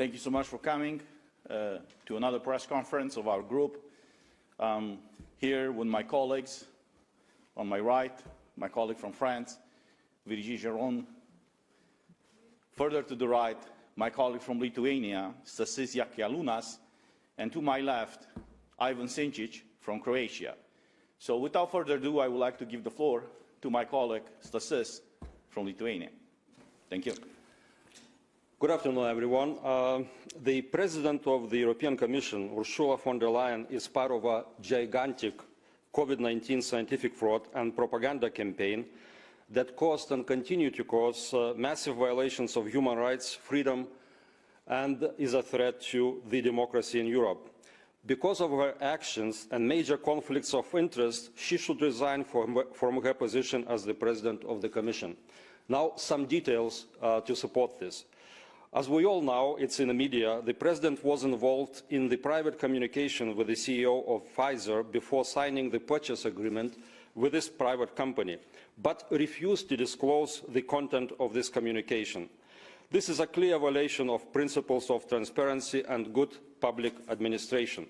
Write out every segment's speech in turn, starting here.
Thank you so much for coming to another press conference of our group. Here with my colleagues, on my right, my colleague from France, Virginie Geron. Further to the right, my colleague from Lithuania, Stasys Jakialunas, and to my left, Ivan Sinčić from Croatia. So without further ado, I would like to give the floor to my colleague, Stasys, from Lithuania. Thank you. Good afternoon, everyone. The President of the European Commission, Ursula von der Leyen, is part of a gigantic COVID-19 scientific fraud and propaganda campaign that caused and continue to cause massive violations of human rights, freedom, and is a threat to the democracy in Europe. Because of her actions and major conflicts of interest, she should resign from her position as the President of the Commission. Now, some details to support this. As we all know, it's in the media, the President was involved in the private communication with the CEO of Pfizer before signing the purchase agreement with this private company, but refused to disclose the content of this communication. This is a clear violation of principles of transparency and good public administration.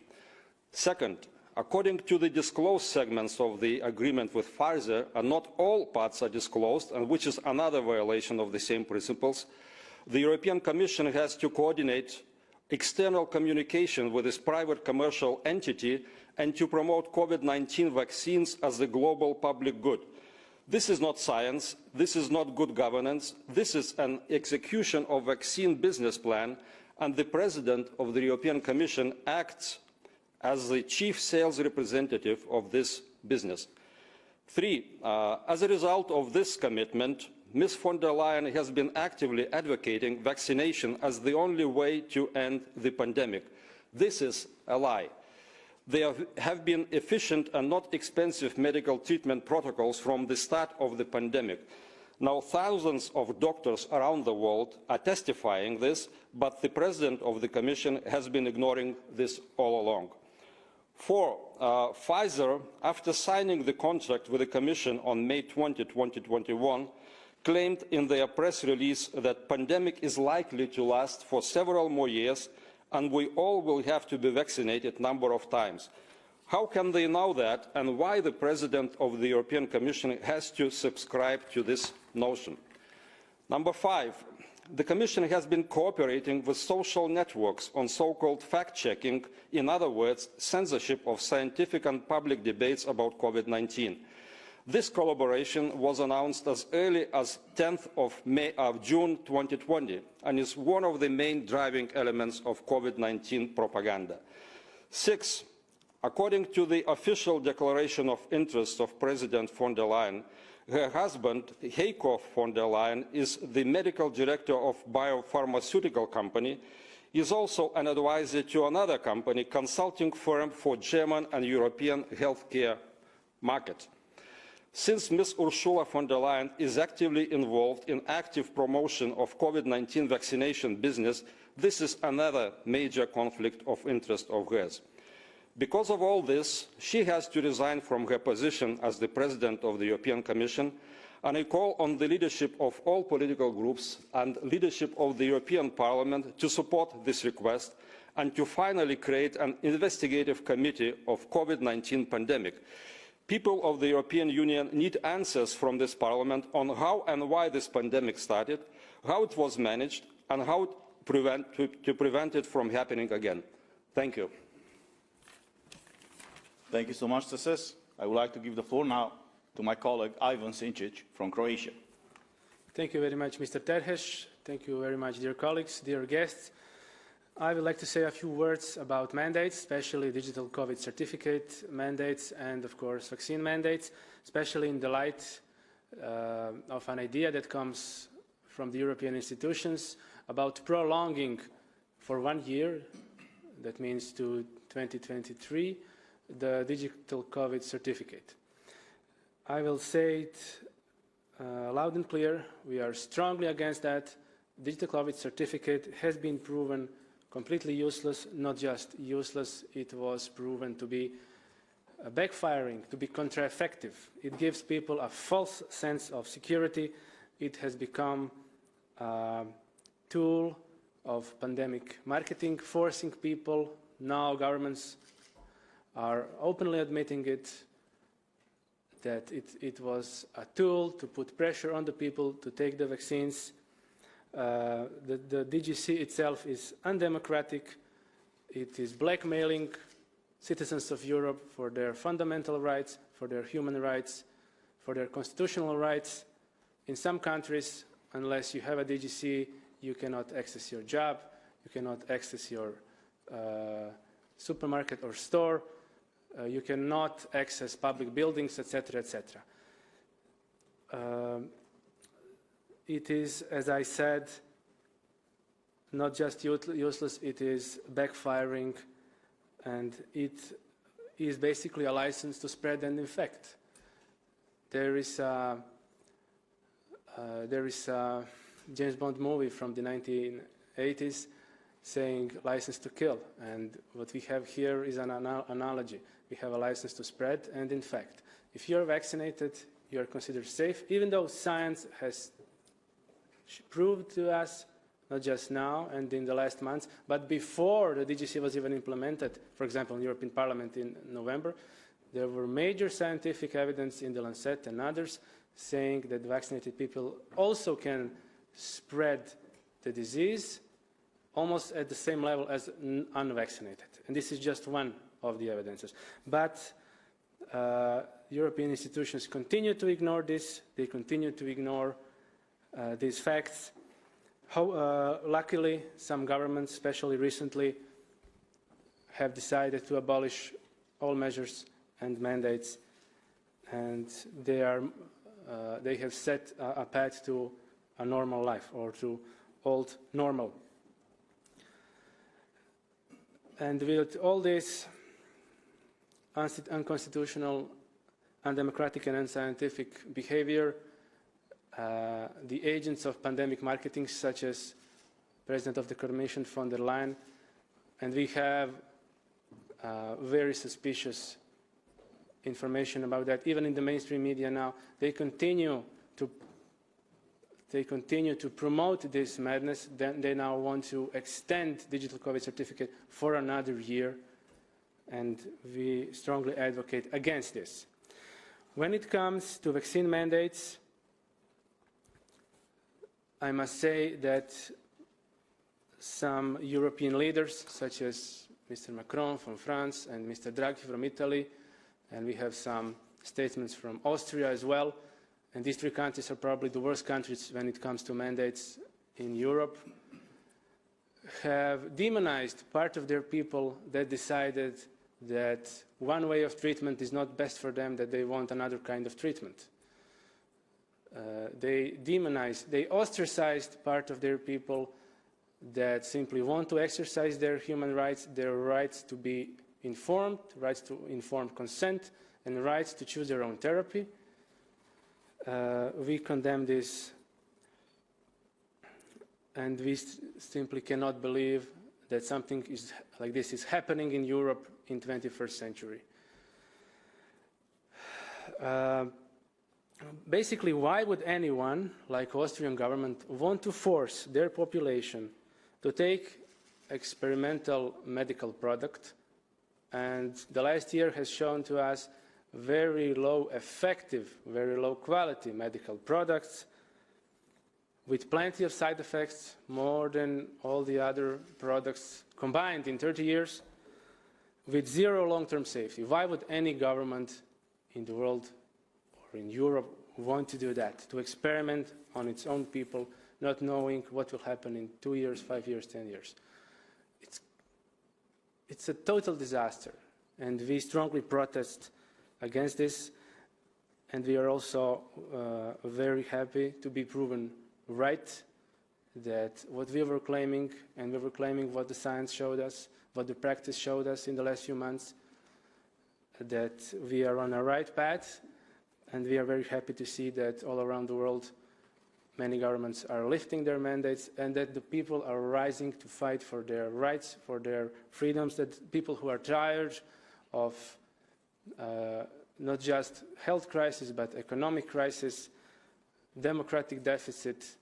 Second, according to the disclosed segments of the agreement with Pfizer, and not all parts are disclosed, and which is another violation of the same principles, the European Commission has to coordinate external communication with this private commercial entity and to promote COVID-19 vaccines as the global public good. This is not science, this is not good governance, this is an execution of vaccine business plan, and the President of the European Commission acts as the chief sales representative of this business. Three, as a result of this commitment, Ms. von der Leyen has been actively advocating vaccination as the only way to end the pandemic. This is a lie. There have been efficient and not expensive medical treatment protocols from the start of the pandemic. Now, thousands of doctors around the world are testifying this, but the President of the Commission has been ignoring this all along. Four, Pfizer, after signing the contract with the Commission on May 20, 2021, claimed in their press release that the pandemic is likely to last for several more years and we all will have to be vaccinated a number of times. How can they know that, and why the President of the European Commission has to subscribe to this notion? Number five, the Commission has been cooperating with social networks on so-called fact-checking, in other words, censorship of scientific and public debates about COVID-19. This collaboration was announced as early as 10th of June 2020 and is one of the main driving elements of COVID-19 propaganda. Six, according to the official declaration of interest of President von der Leyen, her husband, Heiko von der Leyen, is the medical director of a biopharmaceutical company, is also an advisor to another company, consulting firm for German and European healthcare market. Since Ms. Ursula von der Leyen is actively involved in active promotion of COVID-19 vaccination business, this is another major conflict of interest of hers. Because of all this, she has to resign from her position as the President of the European Commission, and I call on the leadership of all political groups and leadership of the European Parliament to support this request and to finally create an investigative committee of COVID-19 pandemic. People of the European Union need answers from this Parliament on how and why this pandemic started, how it was managed, and how to prevent it from happening again. Thank you. Thank you so much, Stasys. I would like to give the floor now to my colleague Ivan Sinčić from Croatia. Thank you very much, Mr. Terhes. Thank you very much, dear colleagues, dear guests. I would like to say a few words about mandates, especially digital COVID certificate mandates and, of course, vaccine mandates, especially in the light of an idea that comes from the European institutions about prolonging for 1 year, that means to 2023, the digital COVID certificate. I will say it loud and clear, we are strongly against that. Digital COVID certificate has been proven completely useless, not just useless, it was proven to be backfiring, to be counter-effective. It gives people a false sense of security. It has become a tool of pandemic marketing, forcing people. Now governments are openly admitting it, that it was a tool to put pressure on the people to take the vaccines. The DGC itself is undemocratic. It is blackmailing citizens of Europe for their fundamental rights, for their human rights, for their constitutional rights. In some countries, unless you have a DGC, you cannot access your job, you cannot access your supermarket or store, you cannot access public buildings, etc., etc. It is, as I said, not just useless, it is backfiring, and it is basically a license to spread and infect. There is a James Bond movie from the 1980s saying license to kill, and what we have here is an analogy. We have a license to spread and infect. If you're vaccinated, you're considered safe, even though science has proved to us, not just now and in the last months, but before the DGC was even implemented, for example, in the European Parliament in November, there were major scientific evidence in the Lancet and others saying that vaccinated people also can spread the disease almost at the same level as unvaccinated. And this is just one of the evidences. But European institutions continue to ignore this. They continue to ignore these facts. Luckily, some governments, especially recently, have decided to abolish all measures and mandates, and they have set a path to a normal life, or to old normal. And with all this unconstitutional, undemocratic and unscientific behavior, the agents of pandemic marketing, such as President of the Commission von der Leyen, and we have very suspicious information about that, even in the mainstream media now, they continue to promote this madness. Then they now want to extend digital COVID certificate for another year, and we strongly advocate against this. When it comes to vaccine mandates, I must say that some European leaders, such as Mr. Macron from France and Mr. Draghi from Italy, and we have some statements from Austria as well, and these three countries are probably the worst countries when it comes to mandates in Europe, have demonized part of their people that decided that one way of treatment is not best for them, that they want another kind of treatment. They demonized, they ostracized part of their people that simply want to exercise their human rights, their rights to be informed, rights to informed consent, and rights to choose their own therapy. We condemn this, and we simply cannot believe that something like this is happening in Europe in the 21st century. Basically, why would anyone, like Austrian government, want to force their population to take experimental medical product? And the last year has shown to us very low effective, very low quality medical products with plenty of side effects, more than all the other products combined in 30 years, with zero long-term safety. Why would any government in the world or in Europe want to do that, to experiment on its own people, not knowing what will happen in 2 years, 5 years, 10 years? It's a total disaster, and we strongly protest against this, and we are also very happy to be proven right, that what we were claiming, and we were claiming what the science showed us, what the practice showed us in the last few months, that we are on a right path, and we are very happy to see that all around the world many governments are lifting their mandates, and that the people are rising to fight for their rights, for their freedoms, that people who are tired of not just health crisis, but economic crisis, democratic deficit,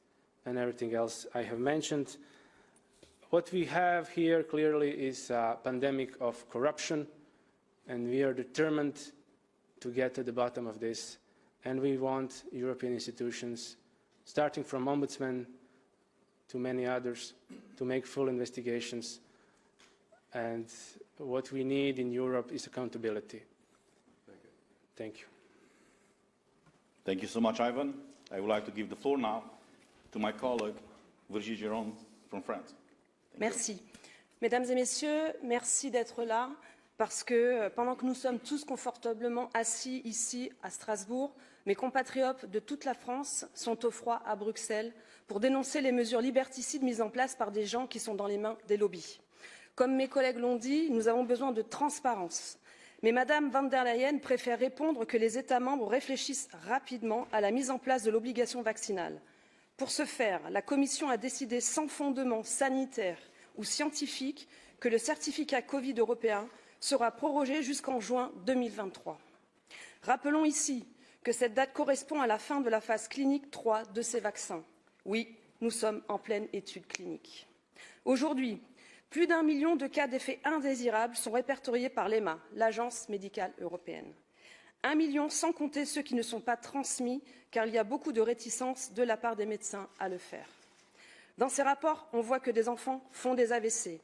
and everything else I have mentioned, What we have here clearly is a pandemic of corruption, and we are determined to get to the bottom of this. And we want European institutions, starting from Ombudsman to many others, to make full investigations. And what we need in Europe is accountability. Thank you. Thank you so much, Ivan. I would like to give the floor now to my colleague, Virginie Giron from France. Merci. Mesdames et messieurs, merci d'être là, parce que pendant que nous sommes tous confortablement assis ici à Strasbourg, mes compatriotes de toute la France sont au froid à Bruxelles pour dénoncer les mesures liberticides mises en place par des gens qui sont dans les mains des lobbies. Comme mes collègues l'ont dit, nous avons besoin de transparence. Mais Madame van der Leyen préfère répondre que les États membres réfléchissent rapidement à la mise en place de l'obligation vaccinale. Pour ce faire, la Commission a décidé sans fondement sanitaire ou scientifique que le certificat Covid européen sera prorogé jusqu'en juin 2023. Rappelons ici que cette date correspond à la fin de la phase clinique 3 de ces vaccins. Oui, nous sommes en pleine étude clinique. Aujourd'hui, plus d'1 million de cas d'effets indésirables sont répertoriés par l'EMA, l'Agence médicale européenne. 1 million sans compter ceux qui ne sont pas transmis, car il y a beaucoup de réticence de la part des médecins à le faire. Dans ces rapports, on voit que des enfants font des AVC,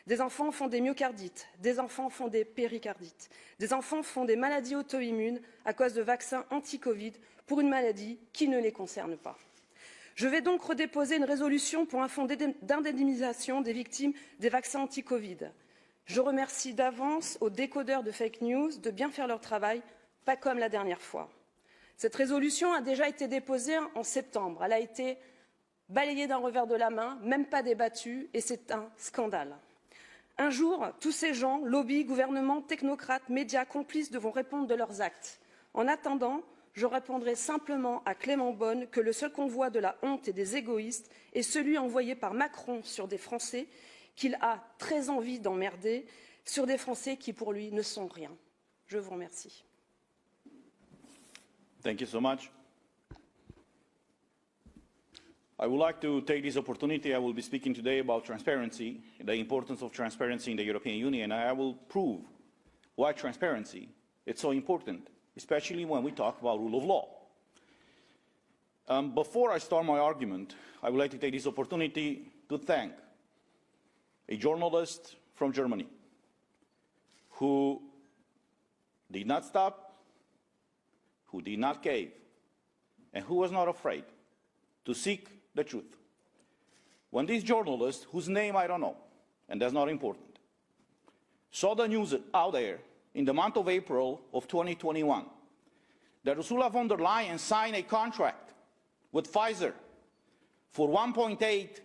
des enfants font des myocardites, des enfants font des péricardites, des enfants font des maladies auto-immunes à cause de vaccins anti-Covid pour une maladie qui ne les concerne pas. Je vais donc redéposer une résolution pour un fonds d'indemnisation des victimes des vaccins anti-Covid. Je remercie d'avance aux décodeurs de fake news de bien faire leur travail, pas comme la dernière fois. Cette résolution a déjà été déposée en septembre. Elle a été balayée d'un revers de la main, même pas débattue, et c'est un scandale. Un jour, tous ces gens, lobbies, gouvernements, technocrates, médias, complices, devront répondre de leurs actes. En attendant, je répondrai simplement à Clément Beaune que le seul convoi de la honte et des égoïstes est celui envoyé par Macron sur des Français qu'il a très envie d'emmerder, sur des Français qui, pour lui, ne sont rien. Je vous remercie. Thank you so much. I would like to take this opportunity. I will be speaking today about transparency, the importance of transparency in the European Union, and I will prove why transparency is so important, especially when we talk about rule of law. Before I start my argument, I would like to take this opportunity to thank a journalist from Germany who did not stop, who did not cave, and who was not afraid to seek the truth. When this journalist, whose name I don't know, and that's not important, saw the news out there in the month of April of 2021 that Ursula von der Leyen signed a contract with Pfizer for 1.8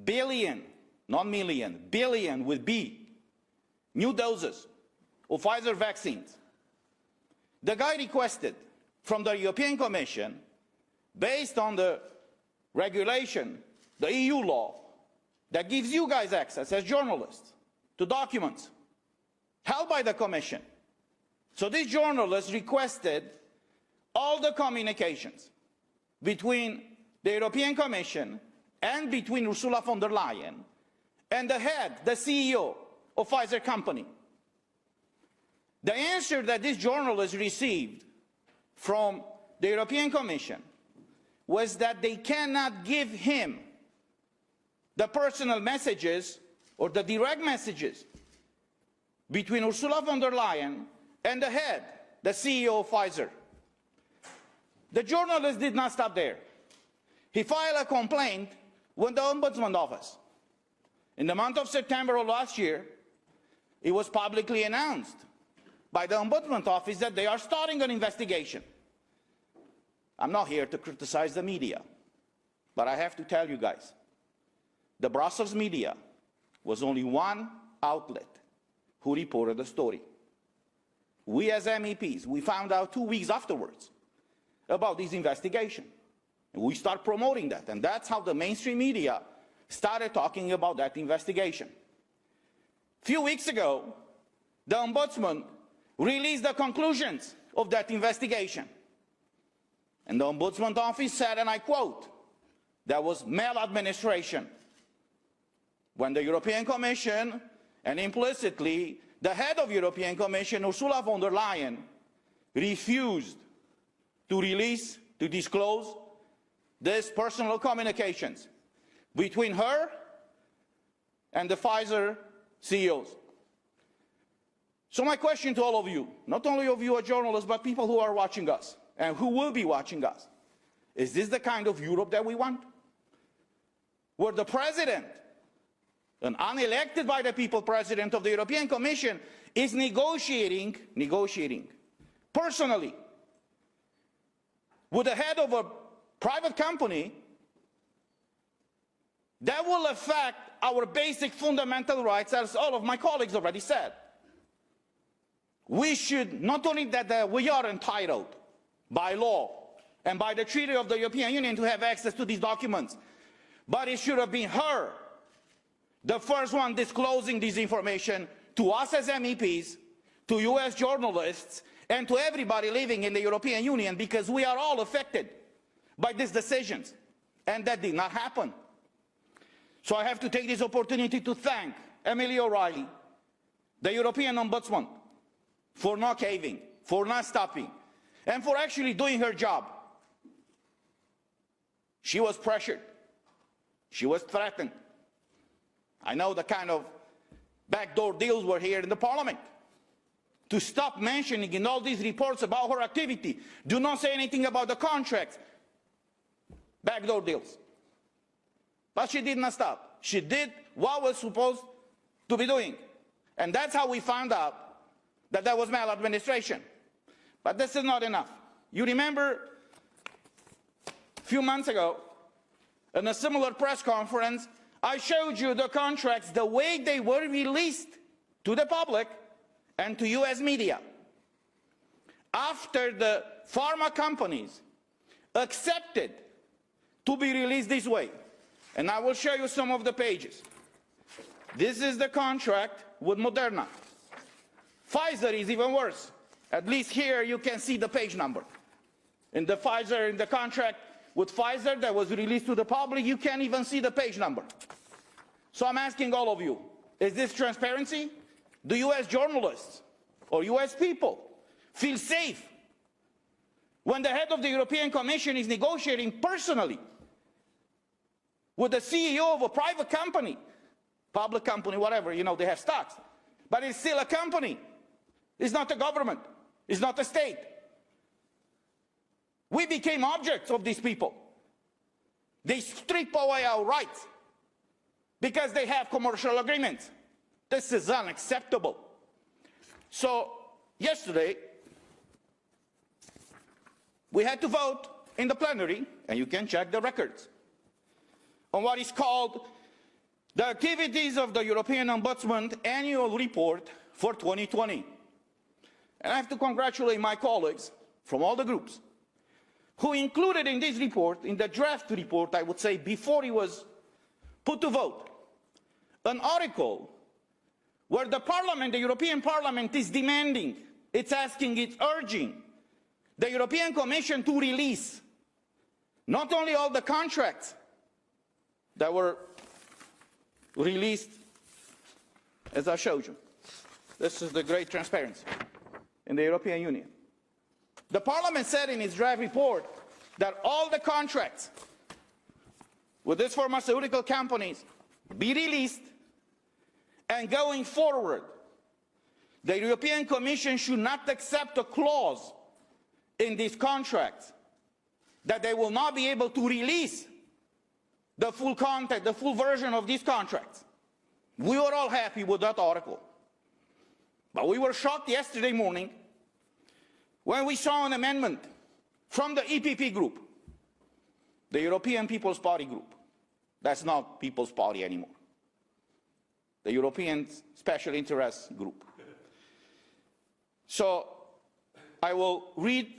billion, not million, billion with B, new doses of Pfizer vaccines. The guy requested from the European Commission, based on the regulation, the EU law, that gives you guys access as journalists to documents held by the Commission. So this journalist requested all the communications between the European Commission and between Ursula von der Leyen and the head, the CEO of Pfizer company. The answer that this journalist received from the European Commission was that they cannot give him the personal messages or the direct messages between Ursula von der Leyen and the head, the CEO of Pfizer. The journalist did not stop there. He filed a complaint with the Ombudsman Office. In the month of September of last year, it was publicly announced by the Ombudsman Office that they are starting an investigation. I'm not here to criticize the media, but I have to tell you guys, the Brussels media was only one outlet who reported the story. We as MEPs, we found out 2 weeks afterwards about this investigation. And we start promoting that, and that's how the mainstream media started talking about that investigation. A few weeks ago, the Ombudsman released the conclusions of that investigation. And the Ombudsman Office said, and I quote, there was maladministration. when the European Commission, and implicitly the head of the European Commission, Ursula von der Leyen, refused to disclose these personal communications between her and the Pfizer CEOs. So my question to all of you, not only of you as journalists, but people who are watching us and who will be watching us, is this the kind of Europe that we want? Where the president, an unelected by the people president of the European Commission, is negotiating personally with the head of a private company that will affect our basic fundamental rights, as all of my colleagues already said. We should, not only that we are entitled by law and by the Treaty of the European Union to have access to these documents, but it should have been her, the first one disclosing this information to us as MEPs, to you as journalists, and to everybody living in the European Union, because we are all affected by these decisions, and that did not happen. So I have to take this opportunity to thank Emily O'Reilly, the European Ombudsman, for not caving, for not stopping, and for actually doing her job. She was pressured. She was threatened. I know the kind of backdoor deals were here in the Parliament. To stop mentioning in all these reports about her activity, do not say anything about the contracts. Backdoor deals. But she did not stop. She did what was supposed to be doing. And that's how we found out that there was maladministration. But this is not enough. You remember a few months ago, in a similar press conference, I showed you the contracts, the way they were released to the public and to US media. After the pharma companies accepted to be released this way. And I will show you some of the pages. This is the contract with Moderna. Pfizer is even worse. At least here you can see the page number. In the contract with Pfizer that was released to the public, you can't even see the page number. So I'm asking all of you, is this transparency? Do US journalists or US people feel safe when the head of the European Commission is negotiating personally with the CEO of a private company, public company, whatever, you know, they have stocks, but it's still a company. It's not a government. It's not a state. We became objects of these people. They strip away our rights because they have commercial agreements. This is unacceptable. So yesterday, we had to vote in the plenary, and you can check the records, on what is called the Activities of the European Ombudsman Annual Report for 2020. And I have to congratulate my colleagues from all the groups who included in this report, in the draft report, I would say, before it was put to vote, an article where the Parliament, the European Parliament, is demanding, it's asking, it's urging the European Commission to release not only all the contracts that were released, as I showed you. This is the great transparency in the European Union. The Parliament said in its draft report that all the contracts with these pharmaceutical companies be released, and going forward, the European Commission should not accept a clause in these contracts that they will not be able to release the full content, the full version of these contracts. We were all happy with that article. But we were shocked yesterday morning when we saw an amendment from the EPP group, the European People's Party group. That's not People's Party anymore. The European Special Interest Group. So I will read,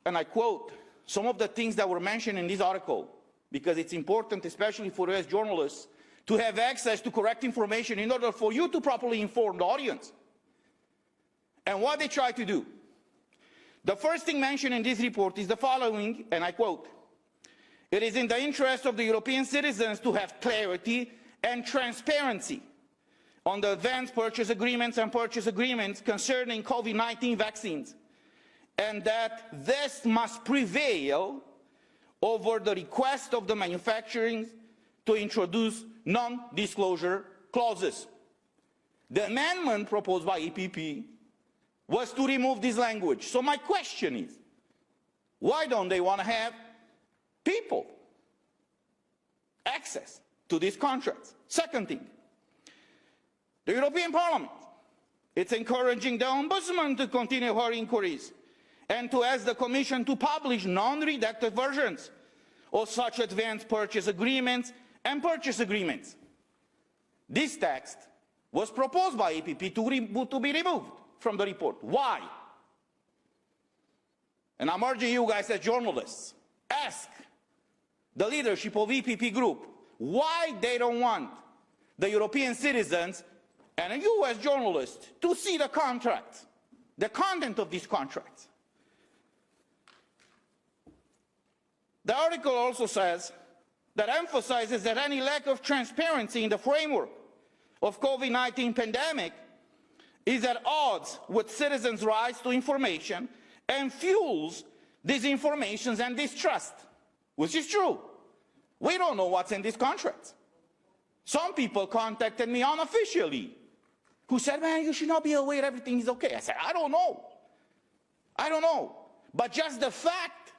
and I quote, some of the things that were mentioned in this article, because it's important, especially for us journalists, to have access to correct information in order for you to properly inform the audience. And what they try to do. The first thing mentioned in this report is the following, and I quote, "It is in the interest of the European citizens to have clarity and transparency on the advanced purchase agreements and purchase agreements concerning COVID-19 vaccines, and that this must prevail over the request of the manufacturers to introduce non-disclosure clauses. The amendment proposed by EPP was to remove this language. So my question is, why don't they want to have people access to these contracts? Second thing, the European Parliament, it's encouraging the Ombudsman to continue her inquiries and to ask the Commission to publish non-redacted versions of such advanced purchase agreements and purchase agreements. This text was proposed by EPP to be removed from the report. Why? And I'm urging you guys as journalists, ask the leadership of EPP group why they don't want the European citizens and you as journalists to see the contracts, the content of these contracts. The article also says that emphasizes that any lack of transparency in the framework of COVID-19 pandemic is at odds with citizens' rights to information and fuels disinformation and distrust, which is true. We don't know what's in these contracts. Some people contacted me unofficially who said, man, you should not be aware everything is okay. I said, I don't know. I don't know. But just the fact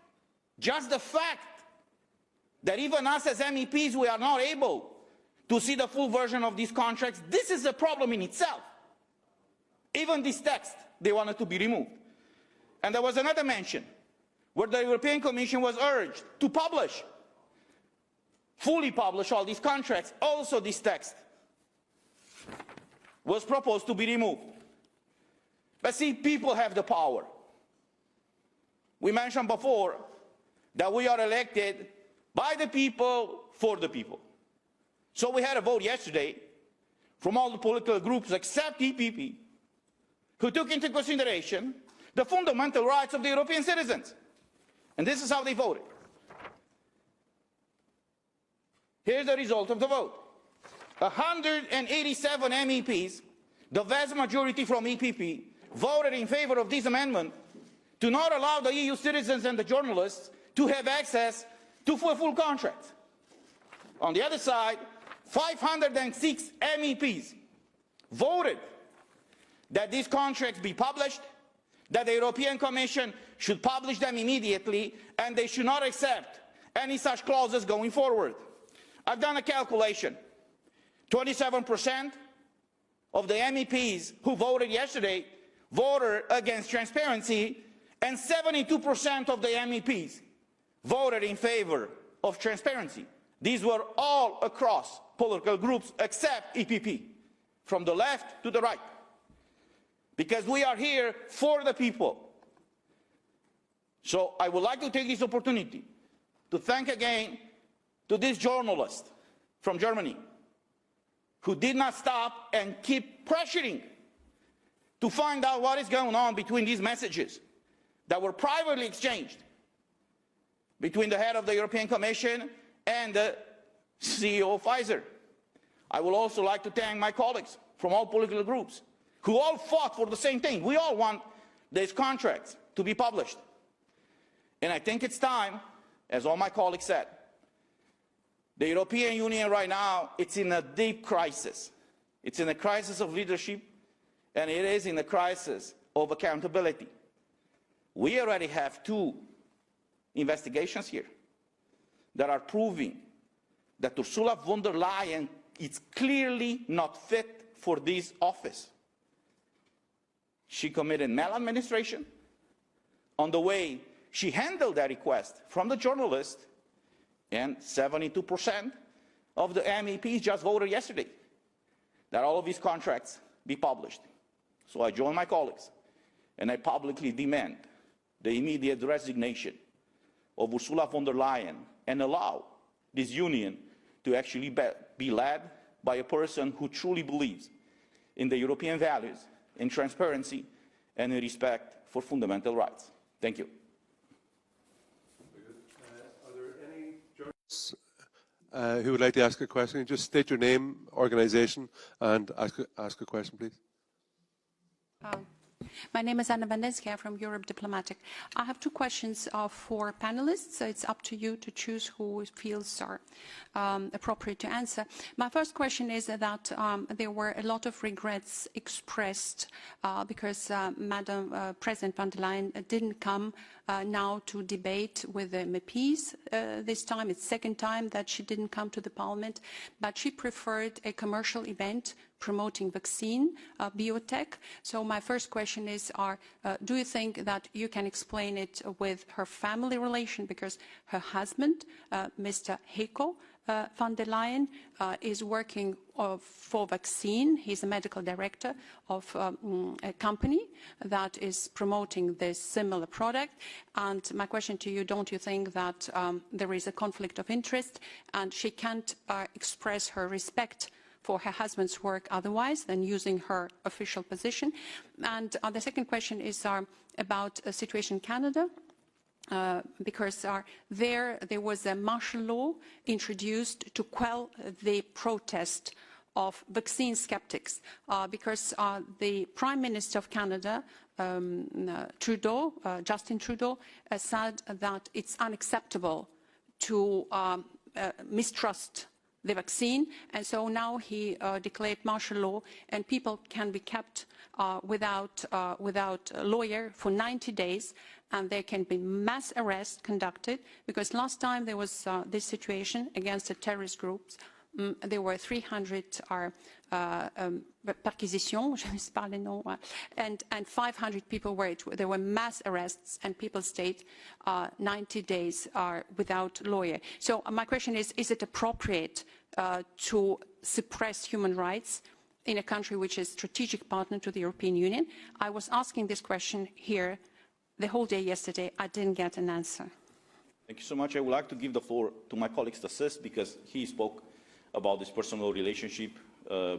that even us as MEPs, we are not able to see the full version of these contracts, this is a problem in itself. Even this text, they wanted to be removed. And there was another mention where the European Commission was urged to publish, fully publish all these contracts. Also this text was proposed to be removed. But see, people have the power. We mentioned before that we are elected by the people, for the people. So we had a vote yesterday from all the political groups except EPP, who took into consideration the fundamental rights of the European citizens. And this is how they voted. Here's the result of the vote. 187 MEPs, the vast majority from EPP, voted in favor of this amendment to not allow the EU citizens and the journalists to have access to full contracts. On the other side, 506 MEPs voted that these contracts be published, that the European Commission should publish them immediately, and they should not accept any such clauses going forward. I've done a calculation. 27% of the MEPs who voted yesterday voted against transparency, and 72% of the MEPs voted in favor of transparency. These were all across political groups except EPP, from the left to the right. Because we are here for the people. So I would like to take this opportunity to thank again to this journalist from Germany who did not stop and keep pressuring to find out what is going on between these messages that were privately exchanged between the head of the European Commission and the CEO of Pfizer. I would also like to thank my colleagues from all political groups who all fought for the same thing. We all want these contracts to be published. And I think it's time, as all my colleagues said, the European Union right now, it's in a deep crisis. It's in a crisis of leadership, and it is in a crisis of accountability. We already have 2 investigations here that are proving that Ursula von der Leyen is clearly not fit for this office. She committed maladministration on the way she handled that request from the journalist, and 72% of the MEPs just voted yesterday that all of these contracts be published. So I join my colleagues and I publicly demand the immediate resignation of Ursula von der Leyen and allow this union to actually be led by a person who truly believes in the European values, in transparency, and in respect for fundamental rights. Thank you. Are there any journalists who would like to ask a question. Just state your name, organisation, and ask a question, please. My name is Anna Vandensky from Europe Diplomatic. I have two questions for panelists. So it's up to you to choose who feels are appropriate to answer. My first question is that there were a lot of regrets expressed because Madam President von der Leyen didn't come now to debate with the MEPs this time. It's the second time that she didn't come to the Parliament, but she preferred a commercial event promoting vaccine, biotech. So my first question is, do you think that you can explain it with her family relation? Because her husband, Mr. Heiko von der Leyen, is working for vaccine. He's a medical director of a company that is promoting this similar product. And my question to you, don't you think that there is a conflict of interest and she can't express her respect for her husband's work otherwise than using her official position? And the second question is about a situation in Canada. Because there was a martial law introduced to quell the protest of vaccine skeptics, because the Prime Minister of Canada, Trudeau, Justin Trudeau, said that it's unacceptable to mistrust the vaccine, and so now he declared martial law, and people can be kept without a lawyer for 90 days, and there can be mass arrests conducted, because last time there was this situation against the terrorist groups. There were 300 perquisitions, je ne sais pas les noms, and 500 people were, there were mass arrests, and people stayed 90 days without lawyer. So my question is it appropriate to suppress human rights in a country which is a strategic partner to the European Union? I was asking this question here the whole day yesterday. I didn't get an answer. Thank you so much. I would like to give the floor to my colleague Stasys, because he spoke about this personal relationship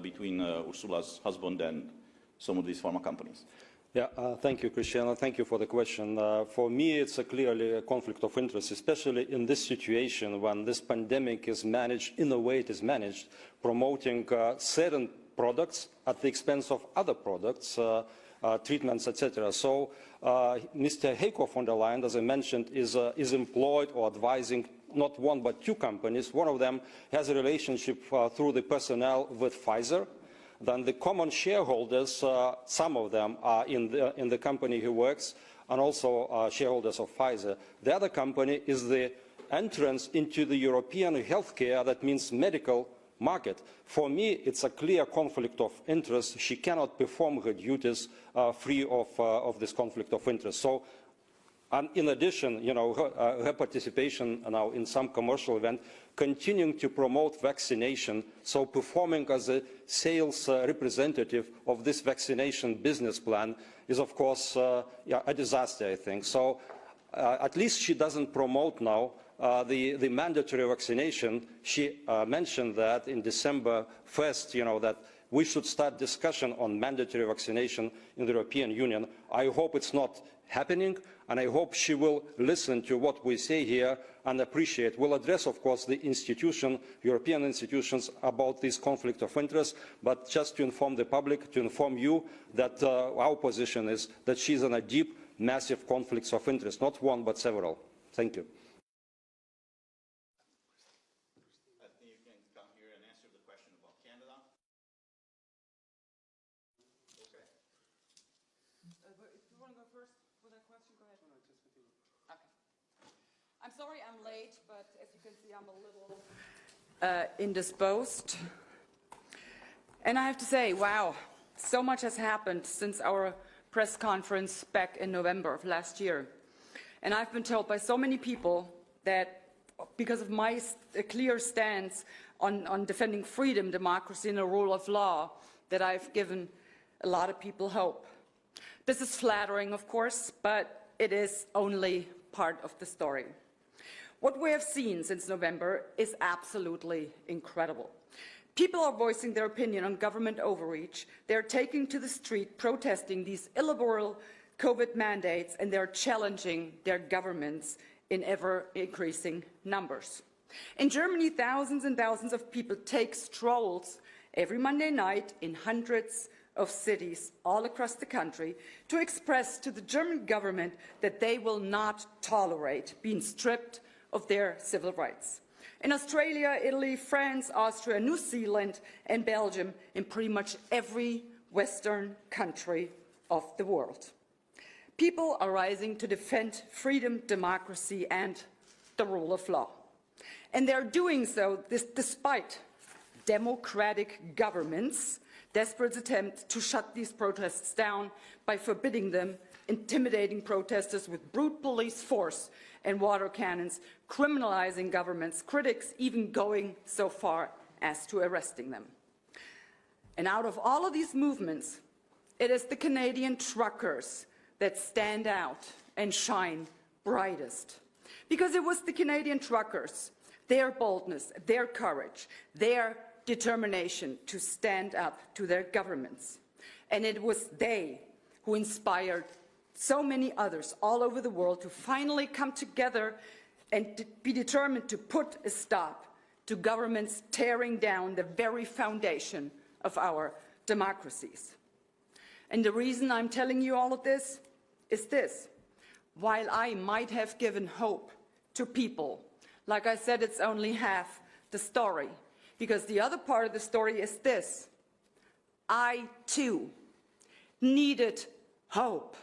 between Ursula's husband and some of these pharma companies. Yeah, thank you, Cristiano. Thank you for the question. For me, it's clearly a conflict of interest, especially in this situation when this pandemic is managed in the way it is managed, promoting certain products at the expense of other products, treatments, etc. So Mr. Heiko von der Leyen, as I mentioned, is employed or advising not one but two companies. One of them has a relationship through the personnel with Pfizer. Then the common shareholders, some of them are in the company he works, and also shareholders of Pfizer. The other company is the entrance into the European healthcare, that means medical market. For me, it's a clear conflict of interest. She cannot perform her duties free of this conflict of interest. So, and in addition, you know, her participation now in some commercial event, continuing to promote vaccination, so performing as a sales representative of this vaccination business plan is, of course, yeah, a disaster, I think. So at least she doesn't promote now the mandatory vaccination. She mentioned that in December 1st, you know, that we should start discussion on mandatory vaccination in the European Union. I hope it's not happening, and I hope she will listen to what we say here and appreciate. We'll address, of course, the institution, European institutions, about this conflict of interest, but just to inform the public, to inform you that our position is that she's in a deep, massive conflicts of interest, not one, but several. Thank you. I think you can come here and answer the question about Canada. Okay. If you want to go first for that question, go ahead. Okay. I'm sorry I'm late, but as you can see, I'm a little indisposed. And I have to say, wow, so much has happened since our press conference back in November of last year. And I've been told by so many people that because of my clear stance on defending freedom, democracy, and the rule of law, that I've given a lot of people hope. This is flattering, of course, but it is only part of the story. What we have seen since November is absolutely incredible. People are voicing their opinion on government overreach. They're taking to the street, protesting these illiberal COVID mandates, and they're challenging their governments in ever-increasing numbers. In Germany, thousands and thousands of people take strolls every Monday night in hundreds of cities all across the country to express to the German government that they will not tolerate being stripped of their civil rights. In Australia, Italy, France, Austria, New Zealand, and Belgium, in pretty much every Western country of the world, people are rising to defend freedom, democracy, and the rule of law. And they're doing so despite democratic governments' desperate attempt to shut these protests down by forbidding them, intimidating protesters with brute police force and water cannons, criminalizing governments, critics even going so far as to arresting them. And out of all of these movements, it is the Canadian truckers that stand out and shine brightest. Because it was the Canadian truckers, their boldness, their courage, their determination to stand up to their governments. And it was they who inspired so many others all over the world to finally come together and be determined to put a stop to governments tearing down the very foundation of our democracies. And the reason I'm telling you all of this is this. While I might have given hope to people, like I said, it's only half the story. Because the other part of the story is this. I, too, needed hope.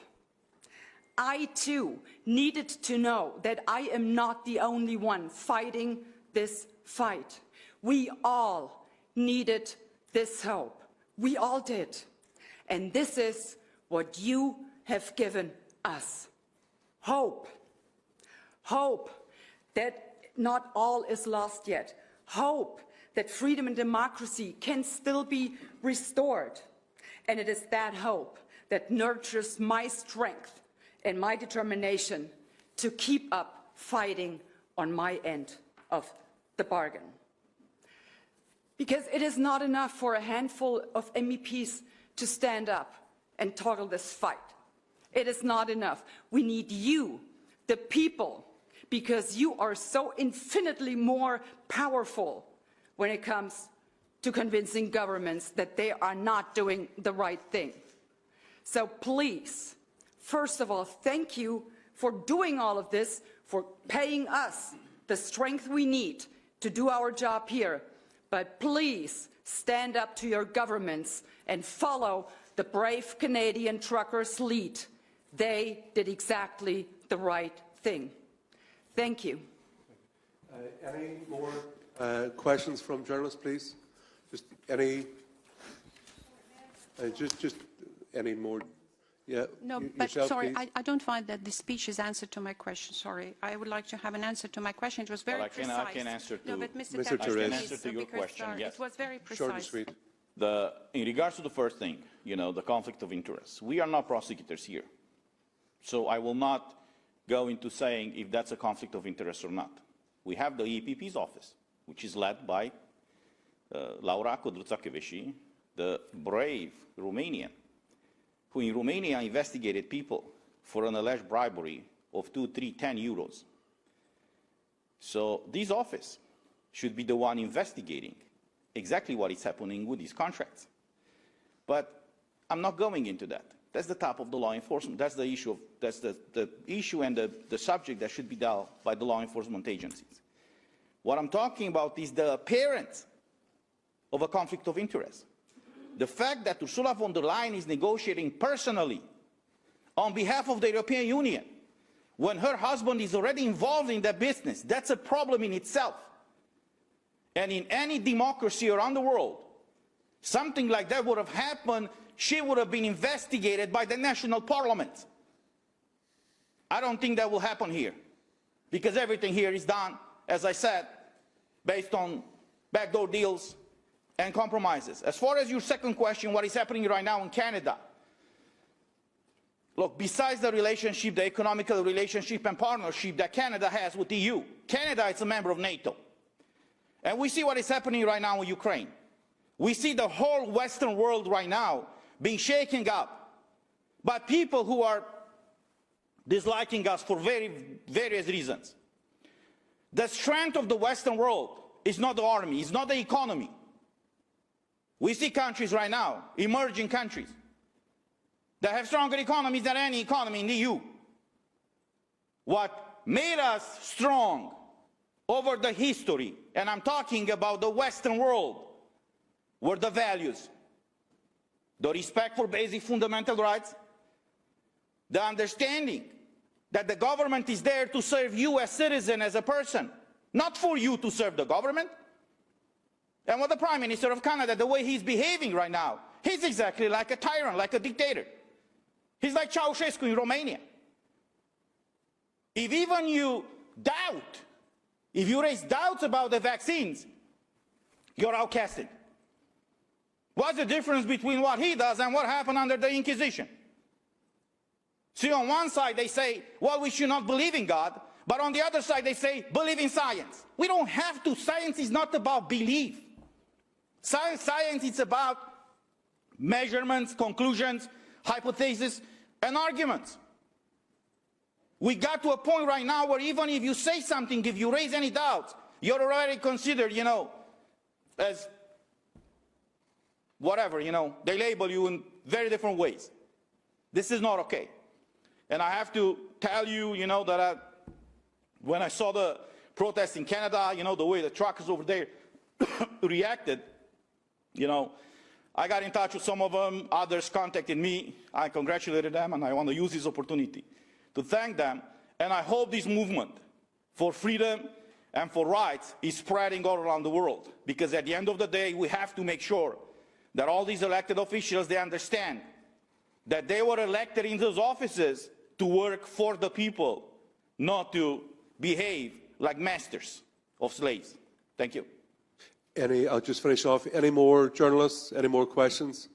I, too, needed to know that I am not the only one fighting this fight. We all needed this hope. We all did. And this is what you have given us. Hope. Hope that not all is lost yet. Hope that freedom and democracy can still be restored. And it is that hope that nurtures my strength and my determination to keep up fighting on my end of the bargain. Because it is not enough for a handful of MEPs to stand up and toggle this fight. It is not enough. We need you, the people, because you are so infinitely more powerful when it comes to convincing governments that they are not doing the right thing. So please, first of all, thank you for doing all of this, for paying us the strength we need to do our job here. But please stand up to your governments and follow the brave Canadian truckers' lead. They did exactly the right thing. Thank you. Any more questions from journalists, please? Just any more? Yeah. No, but yourself, sorry, please. I don't find that the speech is answer to my question. Sorry, I would like to have an answer to my question. It was very precise. I can answer to, no, but Mr. Mr. Tavares, Therese. I can answer to your question. Yes. It was very precise. Short and sweet. In regards to the first thing, the conflict of interest, we are not prosecutors here. So I will not go into saying if that's a conflict of interest or not. We have the EPP's office, which is led by Laura Codruța-Kövesi, the brave Romanian, who in Romania investigated people for an alleged bribery of 2, 3, 10 euros. So this office should be the one investigating exactly what is happening with these contracts. But I'm not going into that. That's the top of the law enforcement. That's the issue, that's the issue and the subject that should be dealt by the law enforcement agencies. What I'm talking about is the appearance of a conflict of interest. The fact that Ursula von der Leyen is negotiating personally on behalf of the European Union when her husband is already involved in that business, that's a problem in itself. And in any democracy around the world, something like that would have happened, she would have been investigated by the national parliament. I don't think that will happen here, because everything here is done, as I said, based on backdoor deals and compromises. As far as your second question, what is happening right now in Canada? Look, besides the relationship, the economical relationship and partnership that Canada has with the EU, Canada is a member of NATO. And we see what is happening right now in Ukraine. We see the whole Western world right now being shaken up by people who are disliking us for various reasons. The strength of the Western world is not the army, it's not the economy. We see countries right now, emerging countries, that have stronger economies than any economy in the EU. What made us strong over the history, and I'm talking about the Western world, were the values. The respect for basic fundamental rights, the understanding that the government is there to serve you as citizen, as a person, not for you to serve the government. And what the Prime Minister of Canada, the way he's behaving right now, he's exactly like a tyrant, like a dictator. He's like Ceausescu in Romania. If even you doubt, if you raise doubts about the vaccines, you're outcasted. What's the difference between what he does and what happened under the Inquisition? See, on one side they say, well, we should not believe in God, but on the other side they say, believe in science. We don't have to. Science is not about belief. Science is about measurements, conclusions, hypotheses, and arguments. We got to a point right now where even if you say something, if you raise any doubts, you're already considered, as whatever, they label you in very different ways. This is not okay. And I have to tell you, that when I saw the protests in Canada, the way the truckers over there reacted, I got in touch with some of them, others contacted me, I congratulated them, and I want to use this opportunity to thank them. And I hope this movement for freedom and for rights is spreading all around the world. Because at the end of the day, we have to make sure that all these elected officials, they understand that they were elected in those offices to work for the people, not to behave like masters of slaves. Thank you. I'll just finish off. Any more journalists? Any more questions?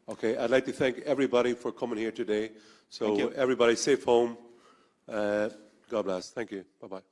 Okay, I'd like to thank everybody for coming here today. So everybody safe home. God bless. Thank you. Bye-bye.